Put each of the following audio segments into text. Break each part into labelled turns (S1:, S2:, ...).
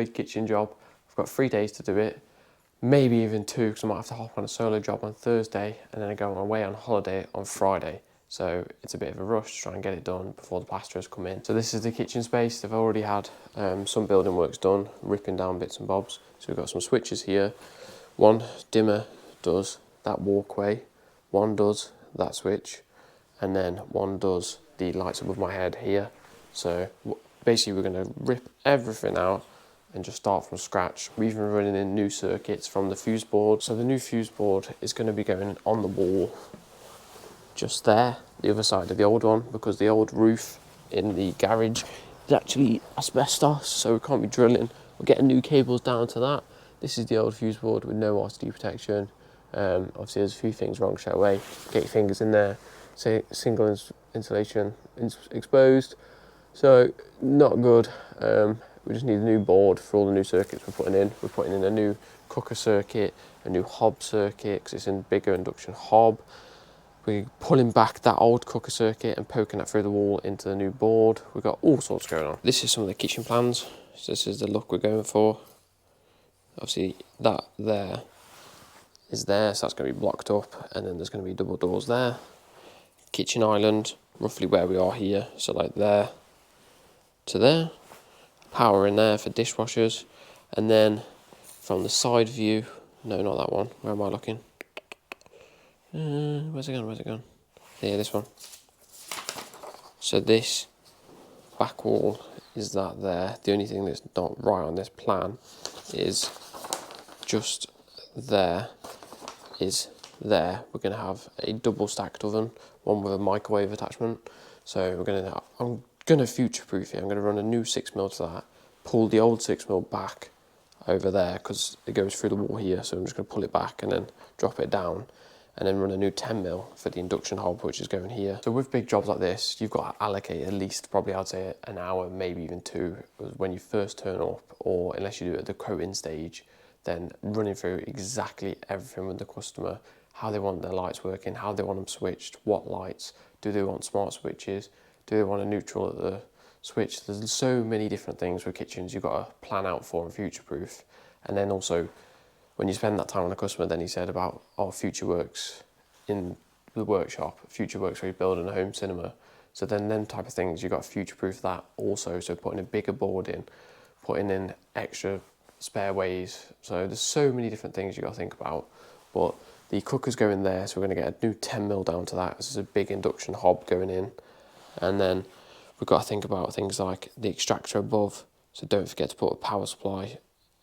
S1: big kitchen job. I've got 3 days to do it, maybe even 2, because I might have to hop on a solo job on Thursday and then I go away on holiday on Friday. So it's a bit of a rush to try and get it done before the plasterers come in. So this is the kitchen space. They've already had some building works done, ripping down bits and bobs. So we've got some switches here. One dimmer does that walkway, one does that switch, and then one does the lights above my head here. So basically we're going to rip everything out and just start from scratch. We're even running in new circuits from the fuse board. So the new fuse board is going to be going on the wall just there, the other side of the old one, because the old roof in the garage is actually asbestos, so we can't be drilling. We're getting new cables down to that. This is the old fuse board with no RCD protection. Obviously there's a few things wrong straight away. Get your fingers in there, say single insulation exposed, so not good. We just need a new board for all the new circuits we're putting in. We're putting in a new cooker circuit, a new hob circuit, because it's in bigger induction hob. We're pulling back that old cooker circuit and poking that through the wall into the new board. We've got all sorts going on. This is some of the kitchen plans. So this is the look we're going for. Obviously that there is there, so that's going to be blocked up, and then there's going to be double doors there. Kitchen island, roughly where we are here, so like there to there. Power in there for dishwashers, and then from the side view, no, not that one, where am I looking? Where's it gone? Yeah, this one. So this back wall is that there. The only thing that's not right on this plan is just there is there. We're going to have a double stacked oven, one with a microwave attachment. So I'm going to future-proof it. I'm going to run a new 6mm to that, pull the old 6mm back over there because it goes through the wall here. So I'm just going to pull it back and then drop it down, and then run a new 10mm for the induction hob, which is going here. So with big jobs like this, you've got to allocate at least, probably I'd say an hour, maybe even 2, when you first turn up, or unless you do it at the quoting stage, then running through exactly everything with the customer, how they want their lights working, how they want them switched, what lights, do they want smart switches, do they want a neutral at the switch. There's so many different things with kitchens you've got to plan out for and future-proof. And then also, when you spend that time on a customer, then he said about future works in the workshop, future works where you're building a home cinema. So then them type of things, you've got to future-proof that also. So putting a bigger board in, putting in extra spare ways. So there's so many different things you've got to think about. But the cooker's going there, so we're going to get a new 10mm down to that. This is a big induction hob going in. And then we've got to think about things like the extractor above. So don't forget to put a power supply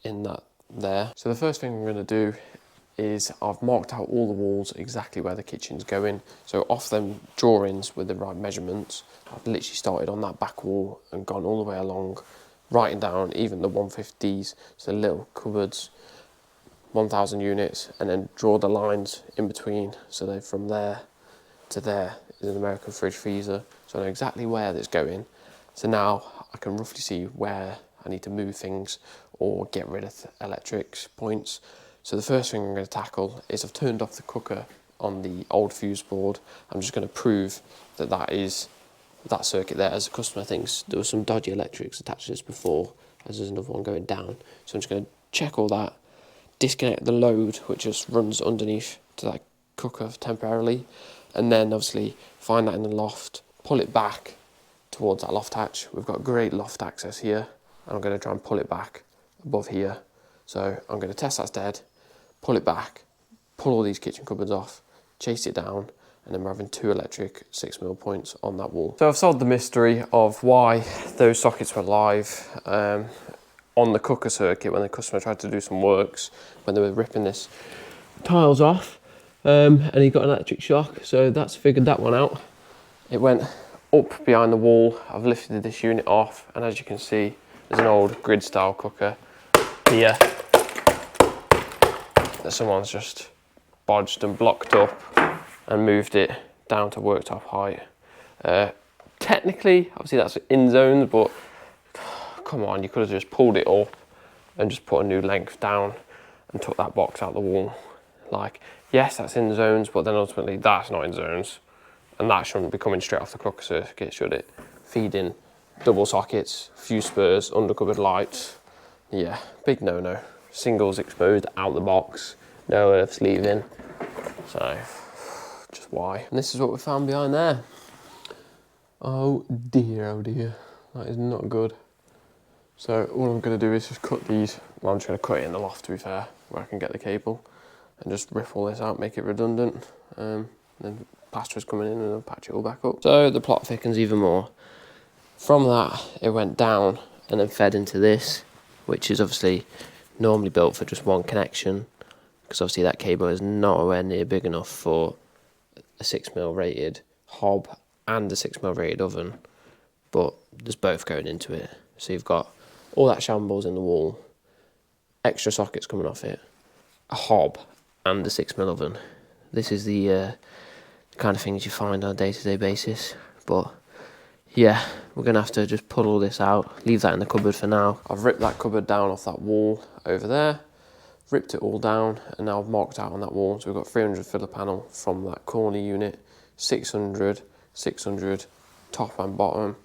S1: in that there. So the first thing we're going to do is I've marked out all the walls exactly where the kitchen's going. So off them drawings with the right measurements, I've literally started on that back wall and gone all the way along, writing down even the 150s, so the little cupboards, 1000 units, and then draw the lines in between. So they're from there to there is an American fridge freezer. So I know exactly where that's going. So now I can roughly see where I need to move things or get rid of electrics points. So the first thing I'm going to tackle is I've turned off the cooker on the old fuse board. I'm just going to prove that that is that circuit there, as the customer thinks there was some dodgy electrics attached to this before, as there's another one going down. So I'm just going to check all that, disconnect the load which just runs underneath to that cooker temporarily, and then obviously find that in the loft, pull it back towards that loft hatch. We've got great loft access here, and I'm going to try and pull it back above here. So I'm going to test that's dead, pull it back, pull all these kitchen cupboards off, chase it down, and then we're having 2 electric 6mm points on that wall. So I've solved the mystery of why those sockets were live on the cooker circuit when the customer tried to do some works, when they were ripping this tiles off, and he got an electric shock. So that's figured that one out. It went up behind the wall. I've lifted this unit off, and as you can see, there's an old grid style cooker here that someone's just bodged and blocked up and moved it down to worktop height. Technically, obviously that's in zones, but come on, you could have just pulled it up and just put a new length down and took that box out the wall. Like, yes, that's in zones, but then ultimately that's not in zones, and that shouldn't be coming straight off the cooker circuit, should it? Feeding double sockets, fuse spurs, under cupboard lights. yeah, big no-no. Singles exposed out the box, no earth sleeving. So, just why? And this is what we found behind there. Oh dear, that is not good. So all I'm going to do is just cut these. Well, I'm just going to cut it in the loft, to be fair, where I can get the cable, and just rip all this out, make it redundant. Then plaster's coming in and I'll patch it all back up. So the plot thickens even more. From that, it went down and then fed into this, which is obviously normally built for just one connection, because obviously that cable is nowhere near big enough for a 6mm rated hob and a 6mm rated oven, but there's both going into it. So you've got all that shambles in the wall, extra sockets coming off it, a hob and a 6mm oven. This is the kind of things you find on a day-to-day basis, but yeah, we're going to have to just pull all this out, leave that in the cupboard for now. I've ripped that cupboard down off that wall over there, ripped it all down, and now I've marked out on that wall. So we've got 300 filler panel from that corner unit, 600, 600 top and bottom,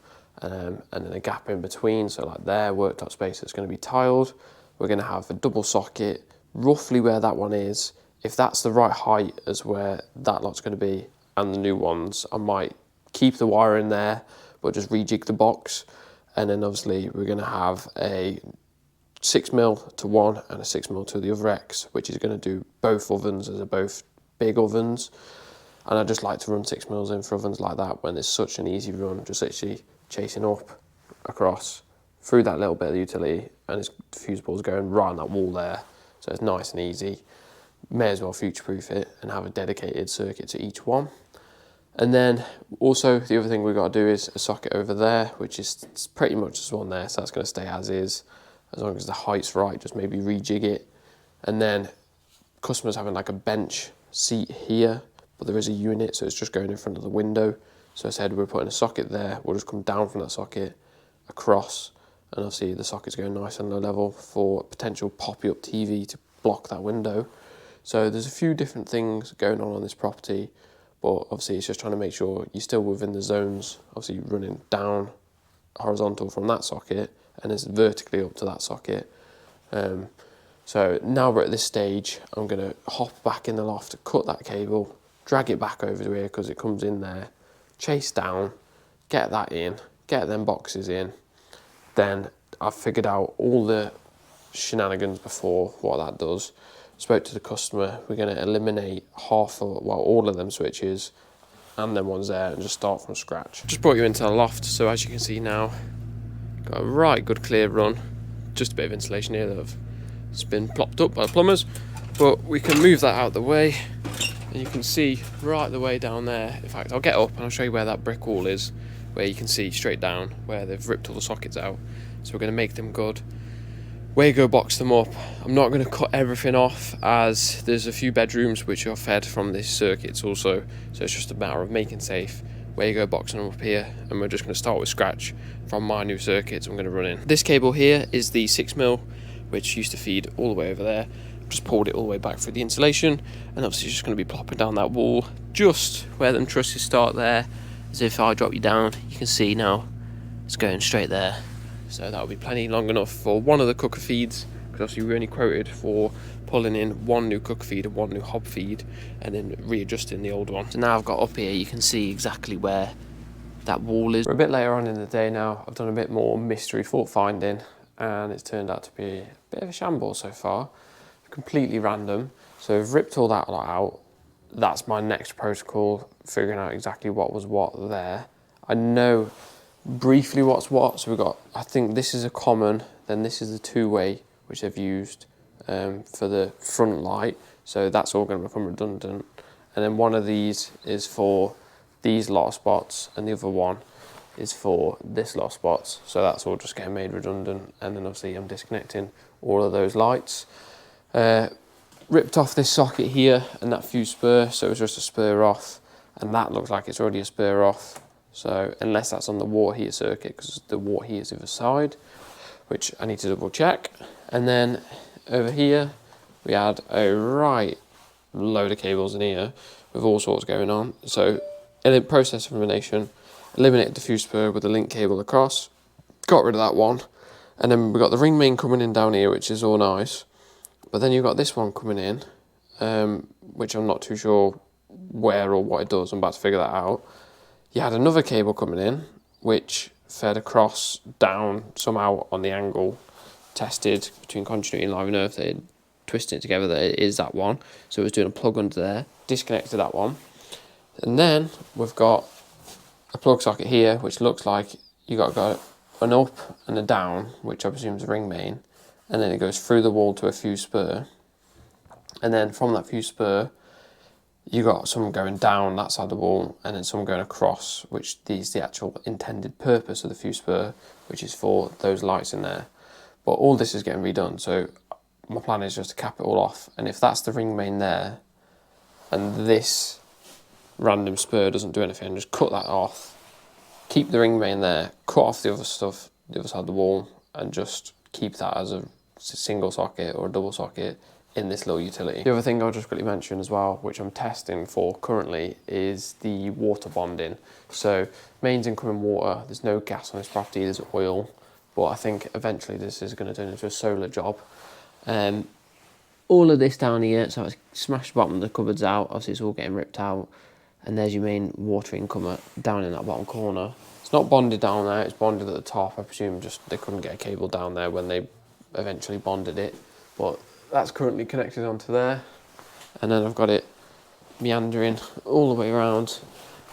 S1: and then a gap in between. So like there, worktop space that's going to be tiled. We're going to have a double socket, roughly where that one is. If that's the right height as where that lot's going to be, and the new ones, I might keep the wire in there, but just rejig the box. And then obviously we're going to have a 6mm to one and a 6mm to the other X, which is going to do both ovens, as they're both big ovens. And I just like to run 6mm in for ovens like that when it's such an easy run, just literally chasing up, across, through that little bit of the utility, and his fuse board's going right on that wall there. So it's nice and easy. May as well future-proof it and have a dedicated circuit to each one. And then also the other thing we've got to do is a socket over there, which is pretty much this one there, so that's going to stay as is, as long as the height's right, just maybe rejig it. And then customers having like a bench seat here, but there is a unit, so it's just going in front of the window. So I said we're putting a socket there, we'll just come down from that socket, across, and obviously the socket's going nice and low level for potential poppy-up TV to block that window. So there's a few different things going on this property, but obviously it's just trying to make sure you're still within the zones, obviously running down horizontal from that socket and it's vertically up to that socket. So now we're at this stage, I'm going to hop back in the loft, cut that cable, drag it back over to here because it comes in there, chase down, get that in, get them boxes in. Then I've figured out all the shenanigans before what that does. Spoke to the customer, we're going to eliminate all of them switches and them ones there and just start from scratch. Just brought you into the loft, so as you can see now, got a right good clear run. Just a bit of insulation here that's been plopped up by the plumbers, but we can move that out of the way and you can see right the way down there. In fact, I'll get up and I'll show you where that brick wall is, where you can see straight down where they've ripped all the sockets out. So we're going to make them good. Wago box them up. I'm not going to cut everything off as there's a few bedrooms which are fed from this circuits also, so it's just a matter of making safe. Wago boxing them up here, and we're just going to start with scratch from my new circuits I'm going to run in. This cable here is the 6mm, which used to feed all the way over there. Just pulled it all the way back through the insulation, and obviously it's just going to be plopping down that wall just where them trusses start there. As if I drop you down, you can see now it's going straight there. So that'll be plenty long enough for one of the cooker feeds, because obviously we only quoted for pulling in one new cooker feed and one new hob feed and then readjusting the old one. So now I've got up here, you can see exactly where that wall is. We're a bit later on in the day now. I've done a bit more mystery fault finding and it's turned out to be a bit of a shambles so far. Completely random. So I've ripped all that lot out. That's my next protocol, figuring out exactly what was what there. I know briefly what's what, so we've got, I think this is a common, then this is the two-way which they've used for the front light, so that's all going to become redundant, and then one of these is for these lot of spots and the other one is for this lot of spots, so that's all just getting made redundant. And then obviously I'm disconnecting all of those lights. Ripped off this socket here and that fuse spur, so it's just a spur off, and that looks like it's already a spur off. So unless that's on the water heater circuit, because the water heater is the other side, which I need to double check. And then over here we had a right load of cables in here with all sorts going on. So in the process of elimination, eliminated the fuse spur with the link cable across, got rid of that one, And then we've got the ring main coming in down here, which is all nice. But then you've got this one coming in, which I'm not too sure where or what it does. I'm about to figure that out. You had another cable coming in, which fed across down somehow on the angle, tested between continuity and live and earth. They twisted it together that it is that one. So it was doing a plug under there, disconnected that one. And then we've got a plug socket here, which looks like you got an up and a down, which I presume is a ring main. And then it goes through the wall to a fuse spur. And then from that fuse spur, you got some going down that side of the wall, and then some going across, which is the actual intended purpose of the fuse spur, which is for those lights in there. But all this is getting redone, so my plan is just to cap it all off. And if that's the ring main there, and this random spur doesn't do anything, just cut that off, keep the ring main there, cut off the other stuff, the other side of the wall, and just keep that as a single socket or a double socket in this little utility. The other thing I'll just quickly mention as well, which I'm testing for currently, is the water bonding. So mains incoming water, there's no gas on this property, there's oil, but I think eventually this is going to turn into a solar job. All of this down here, so I smashed the bottom of the cupboards out, obviously it's all getting ripped out, and there's your main water incomer down in that bottom corner. It's not bonded down there, it's bonded at the top. I presume just they couldn't get a cable down there when they eventually bonded it, but that's currently connected onto there. And then I've got it meandering all the way around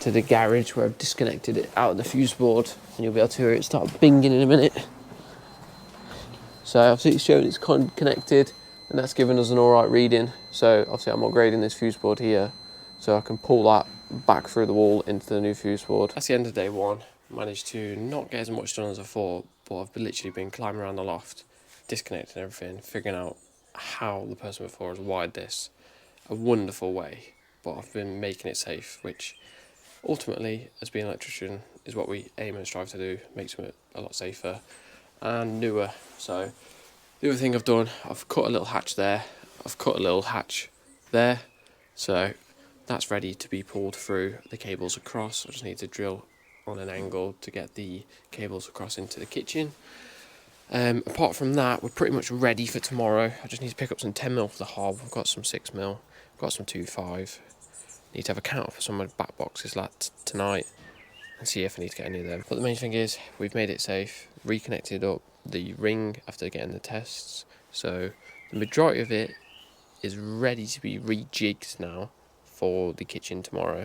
S1: to the garage where I've disconnected it out of the fuse board, and you'll be able to hear it start binging in a minute. So obviously it's showing it's connected, and that's given us an alright reading. So obviously I'm upgrading this fuse board here, so I can pull that back through the wall into the new fuse board. That's the end of day one. Managed to not get as much done as I thought, but I've literally been climbing around the loft, disconnecting everything, figuring out how the person before has wired this a wonderful way, but I've been making it safe, which ultimately, as being an electrician, is what we aim and strive to do. Makes it a lot safer and newer. So the other thing I've done, I've cut a little hatch there, I've cut a little hatch there, so that's ready to be pulled through the cables across. I just need to drill on an angle to get the cables across into the kitchen. Apart from that, we're pretty much ready for tomorrow. I just need to pick up some 10mm for the hob. I've got some 6mm, I've got some 2.5. Need to have a count for some of the back boxes tonight and see if I need to get any of them. But the main thing is, we've made it safe, reconnected up the ring after getting the tests. So the majority of it is ready to be rejigged now for the kitchen tomorrow.